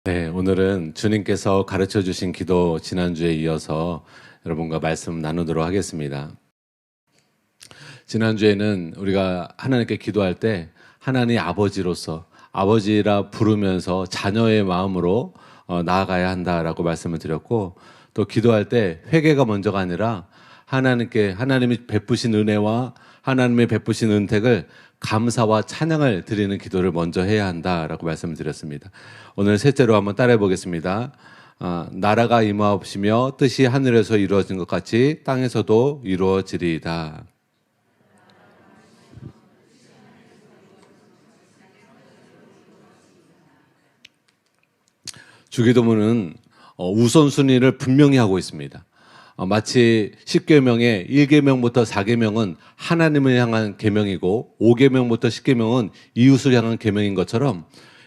네, 오늘은 주님께서 가르쳐 주신 기도 지난주에 이어서 여러분과 말씀 나누도록 하겠습니다. 지난주에는 우리가 하나님께 기도할 때 하나님 아버지로서 아버지라 부르면서 자녀의 마음으로 나아가야 한다라고 말씀을 드렸고, 또 기도할 때 회개가 먼저가 아니라 하나님이 베푸신 은혜와 하나님의 베푸신 은택을 감사와 찬양을 드리는 기도를 먼저 해야 한다라고 말씀을 드렸습니다. 오늘 셋째로 한번 따라해 보겠습니다. 나라가 임하옵시며 뜻이 하늘에서 이루어진 것 같이 땅에서도 이루어지리이다. 주기도문은 우선순위를 분명히 하고 있습니다. 마치 10계명의 1계명부터 4계명은 하나님을 향한 계명이고 5계명부터 10계명은 이웃을 향한 계명인 것처럼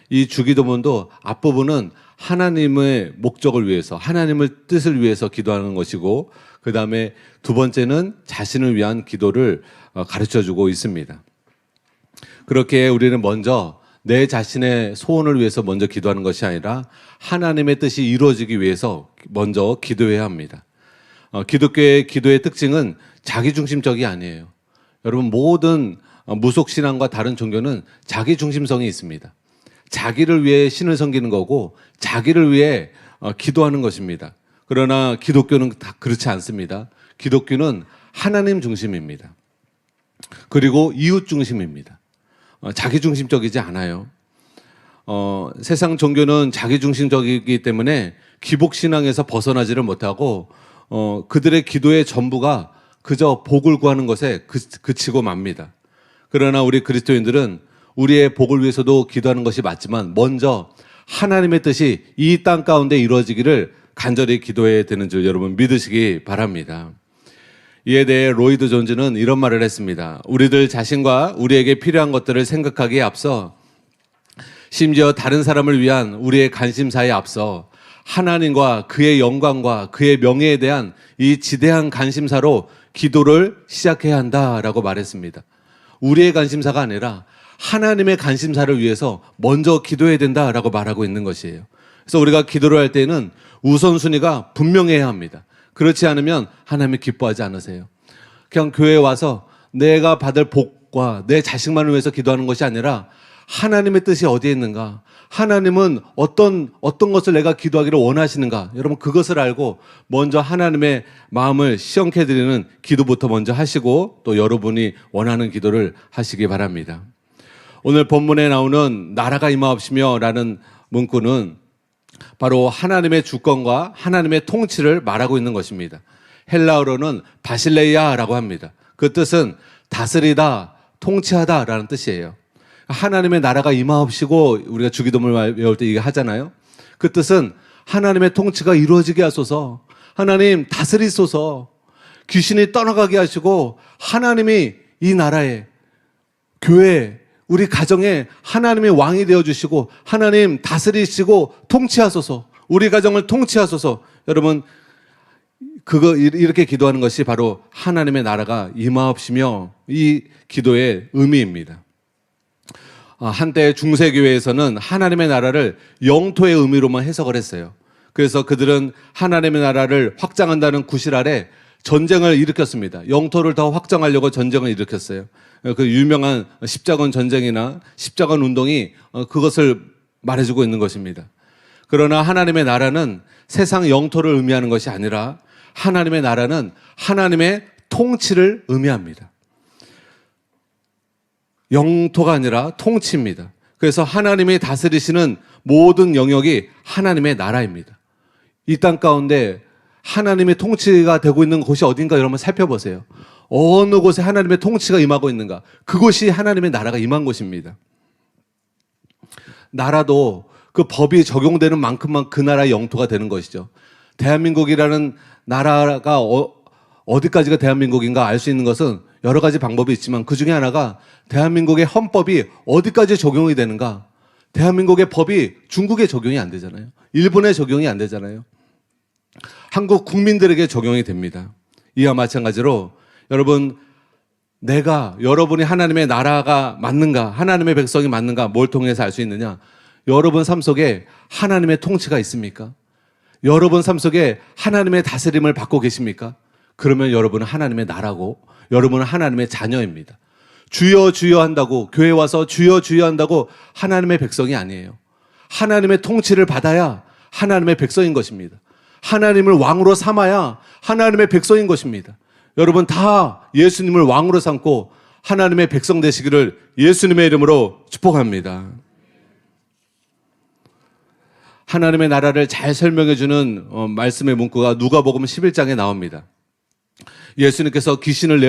이 주기도문도 앞부분은 하나님의 목적을 위해서, 하나님의 뜻을 위해서 기도하는 것이고, 그 다음에 두 번째는 자신을 위한 기도를 가르쳐주고 있습니다. 그렇게 우리는 먼저 내 자신의 소원을 위해서 먼저 기도하는 것이 아니라 하나님의 뜻이 이루어지기 위해서 먼저 기도해야 합니다. 기독교의 기도의 특징은 자기중심적이 아니에요. 여러분, 모든 무속신앙과 다른 종교는 자기중심성이 있습니다. 자기를 위해 신을 섬기는 거고 자기를 위해 기도하는 것입니다. 그러나 기독교는 다 그렇지 않습니다. 기독교는 하나님 중심입니다. 그리고 이웃 중심입니다. 자기중심적이지 않아요. 세상 종교는 자기중심적이기 때문에 기복신앙에서 벗어나지를 못하고 그들의 기도의 전부가 그저 복을 구하는 것에 그치고 맙니다. 그러나 우리 그리스도인들은 우리의 복을 위해서도 기도하는 것이 맞지만 먼저 하나님의 뜻이 이 땅 가운데 이루어지기를 간절히 기도해야 되는 줄 여러분 믿으시기 바랍니다. 이에 대해 로이드 존즈는 이런 말을 했습니다. 우리들 자신과 우리에게 필요한 것들을 생각하기에 앞서, 심지어 다른 사람을 위한 우리의 관심사에 앞서 하나님과 그의 영광과 그의 명예에 대한 이 지대한 관심사로 기도를 시작해야 한다라고 말했습니다. 우리의 관심사가 아니라 하나님의 관심사를 위해서 먼저 기도해야 된다라고 말하고 있는 것이에요. 그래서 우리가 기도를 할 때는 우선순위가 분명해야 합니다. 그렇지 않으면 하나님이 기뻐하지 않으세요. 그냥 교회에 와서 내가 받을 복과 내 자식만을 위해서 기도하는 것이 아니라 하나님의 뜻이 어디에 있는가, 하나님은 어떤 것을 내가 기도하기를 원하시는가, 여러분 그것을 알고 먼저 하나님의 마음을 시원케 드리는 기도부터 먼저 하시고 또 여러분이 원하는 기도를 하시기 바랍니다. 오늘 본문에 나오는 나라가 임하옵시며 라는 문구는 바로 하나님의 주권과 하나님의 통치를 말하고 있는 것입니다. 헬라어로는 바실레이아라고 합니다. 그 뜻은 다스리다, 통치하다 라는 뜻이에요. 하나님의 나라가 임하옵시고 우리가 주기도문을 외울 때 이게 하잖아요. 그 뜻은 하나님의 통치가 이루어지게 하소서, 하나님 다스리소서, 귀신이 떠나가게 하시고 하나님이 이 나라에, 교회에, 우리 가정에 하나님의 왕이 되어주시고 하나님 다스리시고 통치하소서, 우리 가정을 통치하소서. 여러분 이렇게 기도하는 것이 바로 하나님의 나라가 임하옵시며 이 기도의 의미입니다. 한때 중세교회에서는 하나님의 나라를 영토의 의미로만 해석을 했어요. 그래서 그들은 하나님의 나라를 확장한다는 구실 아래 전쟁을 일으켰습니다. 영토를 더 확장하려고 전쟁을 일으켰어요. 그 유명한 십자군 전쟁이나 십자군 운동이 그것을 말해주고 있는 것입니다. 그러나 하나님의 나라는 세상 영토를 의미하는 것이 아니라 하나님의 나라는 하나님의 통치를 의미합니다. 영토가 아니라 통치입니다. 그래서 하나님이 다스리시는 모든 영역이 하나님의 나라입니다. 이 땅 가운데 하나님의 통치가 되고 있는 곳이 어딘가 여러분 살펴보세요. 어느 곳에 하나님의 통치가 임하고 있는가, 그곳이 하나님의 나라가 임한 곳입니다. 나라도 그 법이 적용되는 만큼만 그 나라의 영토가 되는 것이죠. 대한민국이라는 나라가 어디까지가 대한민국인가 알 수 있는 것은 여러 가지 방법이 있지만 그 중에 하나가 대한민국의 헌법이 어디까지 적용이 되는가. 대한민국의 법이 중국에 적용이 안 되잖아요. 일본에 적용이 안 되잖아요. 한국 국민들에게 적용이 됩니다. 이와 마찬가지로 여러분, 여러분이 하나님의 나라가 맞는가, 하나님의 백성이 맞는가, 뭘 통해서 알 수 있느냐? 여러분 삶 속에 하나님의 통치가 있습니까? 여러분 삶 속에 하나님의 다스림을 받고 계십니까? 그러면 여러분은 하나님의 나라고 여러분은 하나님의 자녀입니다. 주여 주여 한다고 교회 와서 주여 주여 한다고 하나님의 백성이 아니에요. 하나님의 통치를 받아야 하나님의 백성인 것입니다. 하나님을 왕으로 삼아야 하나님의 백성인 것입니다. 여러분 다 예수님을 왕으로 삼고 하나님의 백성 되시기를 예수님의 이름으로 축복합니다. 하나님의 나라를 잘 설명해주는 말씀의 문구가 누가복음 11장에 나옵니다. 예수님께서 귀신을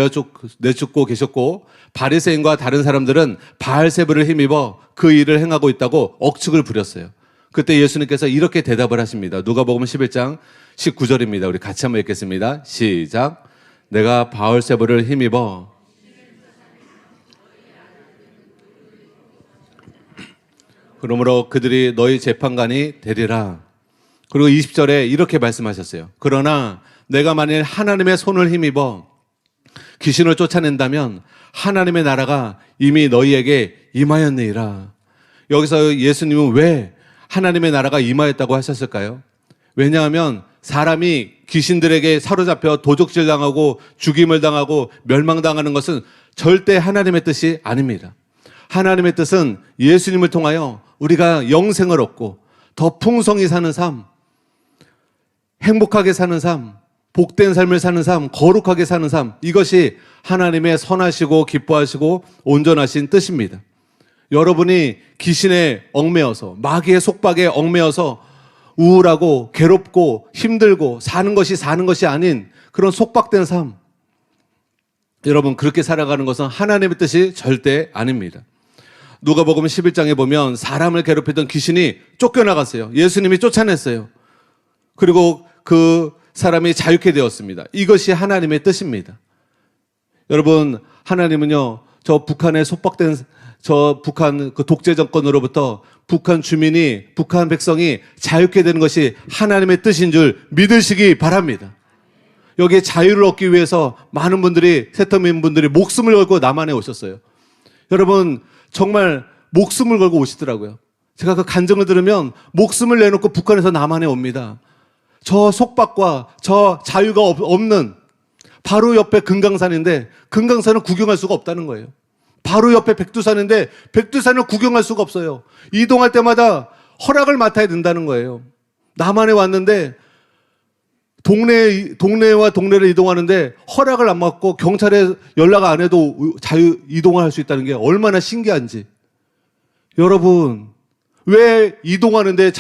내쫓고 계셨고 바리새인과 다른 사람들은 바알세불을 힘입어 그 일을 행하고 있다고 억측을 부렸어요. 그때 예수님께서 이렇게 대답을 하십니다. 누가복음 11장 19절입니다. 우리 같이 한번 읽겠습니다. 시작. 내가 바알세불을 힘입어 그러므로 그들이 너희 재판관이 되리라. 그리고 20절에 이렇게 말씀하셨어요. 그러나 내가 만일 하나님의 손을 힘입어 귀신을 쫓아낸다면 하나님의 나라가 이미 너희에게 임하였느니라. 여기서 예수님은 왜 하나님의 나라가 임하였다고 하셨을까요? 왜냐하면 사람이 귀신들에게 사로잡혀 도적질 당하고 죽임을 당하고 멸망당하는 것은 절대 하나님의 뜻이 아닙니다. 하나님의 뜻은 예수님을 통하여 우리가 영생을 얻고 더 풍성히 사는 삶, 행복하게 사는 삶, 복된 삶을 사는 삶, 거룩하게 사는 삶, 이것이 하나님의 선하시고 기뻐하시고 온전하신 뜻입니다. 여러분이 귀신에 얽매여서 마귀의 속박에 얽매여서 우울하고 괴롭고 힘들고 사는 것이 아닌 그런 속박된 삶, 여러분 그렇게 살아가는 것은 하나님의 뜻이 절대 아닙니다. 누가복음 11장에 보면 사람을 괴롭히던 귀신이 쫓겨나갔어요. 예수님이 쫓아냈어요. 그리고 그 사람이 자유케 되었습니다. 이것이 하나님의 뜻입니다. 여러분 하나님은요 저 북한에 속박된 저 북한 그 독재 정권으로부터 북한 주민이 북한 백성이 자유케 되는 것이 하나님의 뜻인 줄 믿으시기 바랍니다. 여기에 자유를 얻기 위해서 많은 분들이 세터민분들이 목숨을 걸고 남한에 오셨어요. 여러분 정말 목숨을 걸고 오시더라고요. 제가 그 간증을 들으면 목숨을 내놓고 북한에서 남한에 옵니다. 저 속박과 저 자유가 없는 바로 옆에 금강산인데 금강산은 구경할 수가 없다는 거예요. 바로 옆에 백두산인데 백두산을 구경할 수가 없어요. 이동할 때마다 허락을 맡아야 된다는 거예요. 남한에 왔는데 동네와 동네를 이동하는데 허락을 안 받고 경찰에 연락 안 해도 자유 이동을 할 수 있다는 게 얼마나 신기한지. 여러분 왜 이동하는데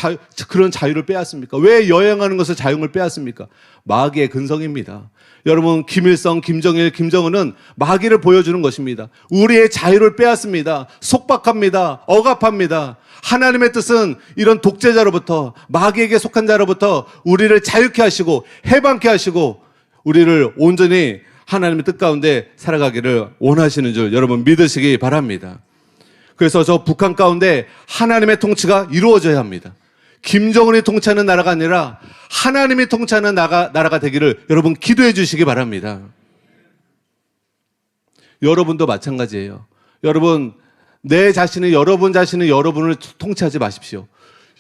그런 자유를 빼앗습니까? 왜 여행하는 것을 자유를 빼앗습니까? 마귀의 근성입니다. 여러분 김일성, 김정일, 김정은은 마귀를 보여주는 것입니다. 우리의 자유를 빼앗습니다. 속박합니다. 억압합니다. 하나님의 뜻은 이런 독재자로부터 마귀에게 속한 자로부터 우리를 자유케 하시고 해방케 하시고 우리를 온전히 하나님의 뜻 가운데 살아가기를 원하시는 줄 여러분 믿으시기 바랍니다. 그래서 저 북한 가운데 하나님의 통치가 이루어져야 합니다. 김정은이 통치하는 나라가 아니라 하나님이 통치하는 나라가 되기를 여러분 기도해 주시기 바랍니다. 여러분도 마찬가지예요. 여러분 내 자신이 여러분을 통치하지 마십시오.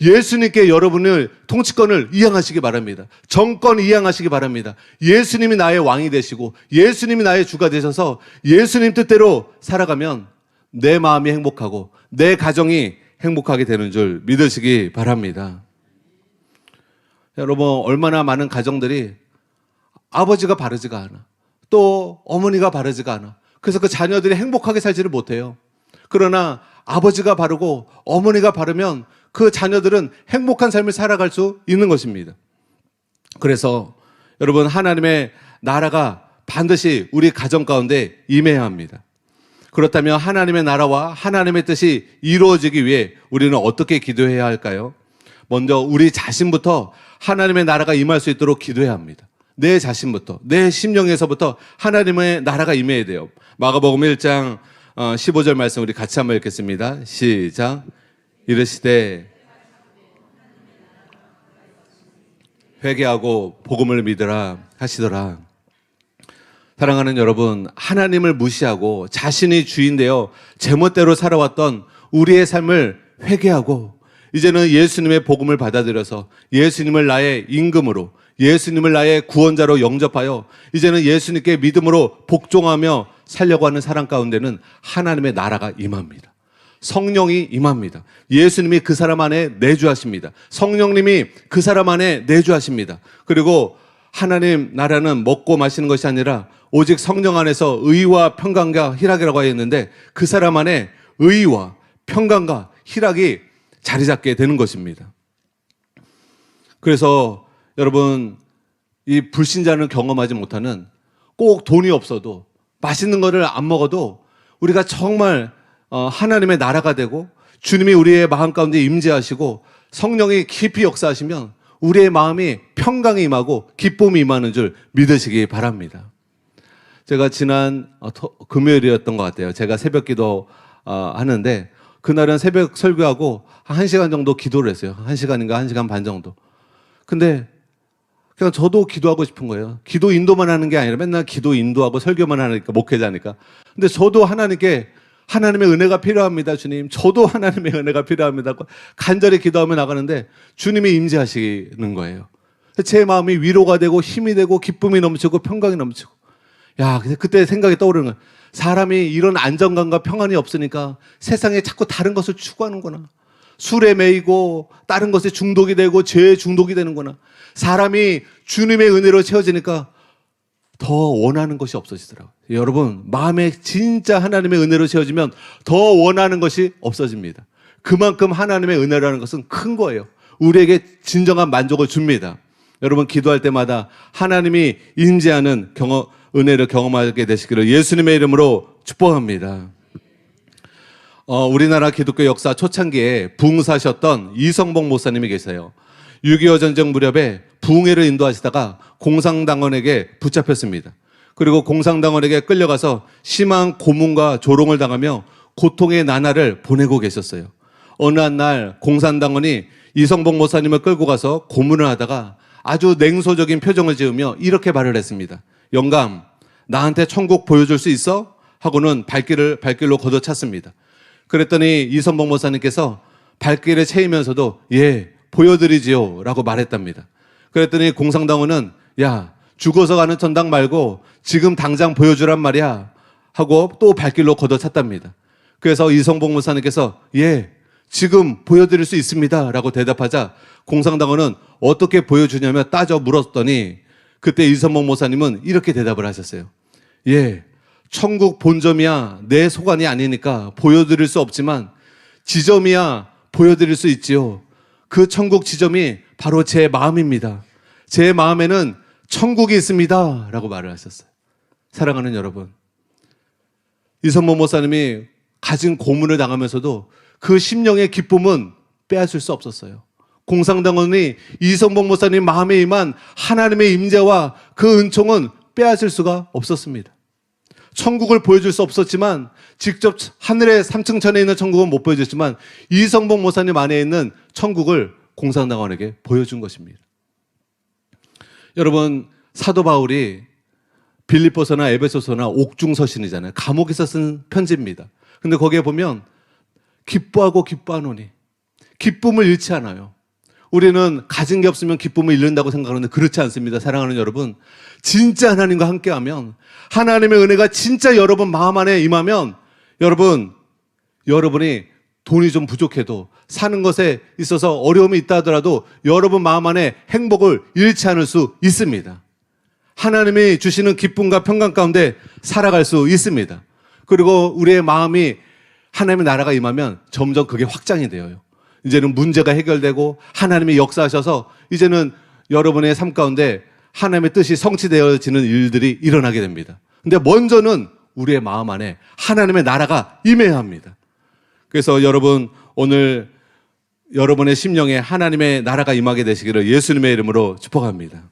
예수님께 여러분을 통치권을 이양하시기 바랍니다. 정권 이양하시기 바랍니다. 예수님이 나의 왕이 되시고 예수님이 나의 주가 되셔서 예수님 뜻대로 살아가면 내 마음이 행복하고 내 가정이 행복하게 되는 줄 믿으시기 바랍니다. 여러분 얼마나 많은 가정들이 아버지가 바르지가 않아. 또 어머니가 바르지가 않아. 그래서 그 자녀들이 행복하게 살지를 못해요. 그러나 아버지가 바르고 어머니가 바르면 그 자녀들은 행복한 삶을 살아갈 수 있는 것입니다. 그래서 여러분 하나님의 나라가 반드시 우리 가정 가운데 임해야 합니다. 그렇다면 하나님의 나라와 하나님의 뜻이 이루어지기 위해 우리는 어떻게 기도해야 할까요? 먼저 우리 자신부터 하나님의 나라가 임할 수 있도록 기도해야 합니다. 내 자신부터, 내 심령에서부터 하나님의 나라가 임해야 돼요. 마가복음 1장 15절 말씀 우리 같이 한번 읽겠습니다. 시작. 이르시되 회개하고 복음을 믿으라 하시더라. 사랑하는 여러분, 하나님을 무시하고 자신이 주인 되어 제멋대로 살아왔던 우리의 삶을 회개하고 이제는 예수님의 복음을 받아들여서 예수님을 나의 임금으로, 예수님을 나의 구원자로 영접하여 이제는 예수님께 믿음으로 복종하며 살려고 하는 사람 가운데는 하나님의 나라가 임합니다. 성령이 임합니다. 예수님이 그 사람 안에 내주하십니다. 성령님이 그 사람 안에 내주하십니다. 그리고 하나님 나라는 먹고 마시는 것이 아니라 오직 성령 안에서 의와 평강과 희락이라고 하였는데 그 사람 안에 의와 평강과 희락이 자리 잡게 되는 것입니다. 그래서 여러분, 이 불신자는 경험하지 못하는, 꼭 돈이 없어도 맛있는 거를 안 먹어도 우리가 정말 하나님의 나라가 되고 주님이 우리의 마음 가운데 임재하시고 성령이 깊이 역사하시면 우리의 마음이 평강이 임하고 기쁨이 임하는 줄 믿으시기 바랍니다. 제가 지난 금요일이었던 것 같아요. 제가 새벽 기도 하는데 그날은 새벽 설교하고 한 1시간 정도 기도를 했어요. 1시간인가 1시간 반 정도. 근데 그냥 저도 기도하고 싶은 거예요. 기도 인도만 하는 게 아니라 맨날 기도 인도하고 설교만 하니까, 목회자니까. 근데 저도 하나님께 하나님의 은혜가 필요합니다, 주님. 저도 하나님의 은혜가 필요합니다. 간절히 기도하며 나가는데 주님이 임재하시는 거예요. 제 마음이 위로가 되고 힘이 되고 기쁨이 넘치고 평강이 넘치고. 야, 그때 생각이 떠오르는 거예요. 사람이 이런 안정감과 평안이 없으니까 세상에 자꾸 다른 것을 추구하는구나. 술에 매이고 다른 것에 중독이 되고 죄에 중독이 되는구나. 사람이 주님의 은혜로 채워지니까 더 원하는 것이 없어지더라고요. 여러분, 마음에 진짜 하나님의 은혜로 채워지면 더 원하는 것이 없어집니다. 그만큼 하나님의 은혜라는 것은 큰 거예요. 우리에게 진정한 만족을 줍니다. 여러분, 기도할 때마다 하나님이 임재하는 은혜를 경험하게 되시기를 예수님의 이름으로 축복합니다. 우리나라 기독교 역사 초창기에 부흥사셨던 이성복 목사님이 계세요. 6.25 전쟁 무렵에 부흥회를 인도하시다가 공산당원에게 붙잡혔습니다. 그리고 공산당원에게 끌려가서 심한 고문과 조롱을 당하며 고통의 나날을 보내고 계셨어요. 어느 한 날 공산당원이 이성복 목사님을 끌고 가서 고문을 하다가 아주 냉소적인 표정을 지으며 이렇게 말을 했습니다. 영감, 나한테 천국 보여줄 수 있어? 하고는 발길로 걷어찼습니다. 그랬더니 이성복 목사님께서 발길에 채이면서도 예, 보여드리지요 라고 말했답니다. 그랬더니 공산당원은 야, 죽어서 가는 천당 말고 지금 당장 보여주란 말이야 하고 또 발길로 걷어찼답니다. 그래서 이성복 목사님께서 예, 지금 보여드릴 수 있습니다 라고 대답하자 공산당원은 어떻게 보여주냐며 따져 물었더니 그때 이성복 목사님은 이렇게 대답을 하셨어요. 예, 천국 본점이야 내 소관이 아니니까 보여드릴 수 없지만 지점이야 보여드릴 수 있지요. 그 천국 지점이 바로 제 마음입니다. 제 마음에는 천국이 있습니다 라고 말을 하셨어요. 사랑하는 여러분, 이성복 목사님이 가진 고문을 당하면서도 그 심령의 기쁨은 빼앗을 수 없었어요. 공산당원이 이성복 목사님 마음에 임한 하나님의 임재와 그 은총은 빼앗을 수가 없었습니다. 천국을 보여줄 수 없었지만 직접 하늘의 3층 천에 있는 천국은 못 보여줬지만 이성복 목사님 안에 있는 천국을 공산당원에게 보여준 것입니다. 여러분, 사도 바울이 빌립보서나 에베소서나 옥중서신이잖아요. 감옥에서 쓴 편지입니다. 근데 거기에 보면 기뻐하고 기뻐하노니 기쁨을 잃지 않아요. 우리는 가진 게 없으면 기쁨을 잃는다고 생각하는데 그렇지 않습니다. 사랑하는 여러분, 진짜 하나님과 함께하면 하나님의 은혜가 진짜 여러분 마음 안에 임하면 여러분이 돈이 좀 부족해도 사는 것에 있어서 어려움이 있다 하더라도 여러분 마음 안에 행복을 잃지 않을 수 있습니다. 하나님이 주시는 기쁨과 평강 가운데 살아갈 수 있습니다. 그리고 우리의 마음이 하나님의 나라가 임하면 점점 그게 확장이 되어요. 이제는 문제가 해결되고 하나님이 역사하셔서 이제는 여러분의 삶 가운데 하나님의 뜻이 성취되어지는 일들이 일어나게 됩니다. 근데 먼저는 우리의 마음 안에 하나님의 나라가 임해야 합니다. 그래서 여러분, 오늘 여러분의 심령에 하나님의 나라가 임하게 되시기를 예수님의 이름으로 축복합니다.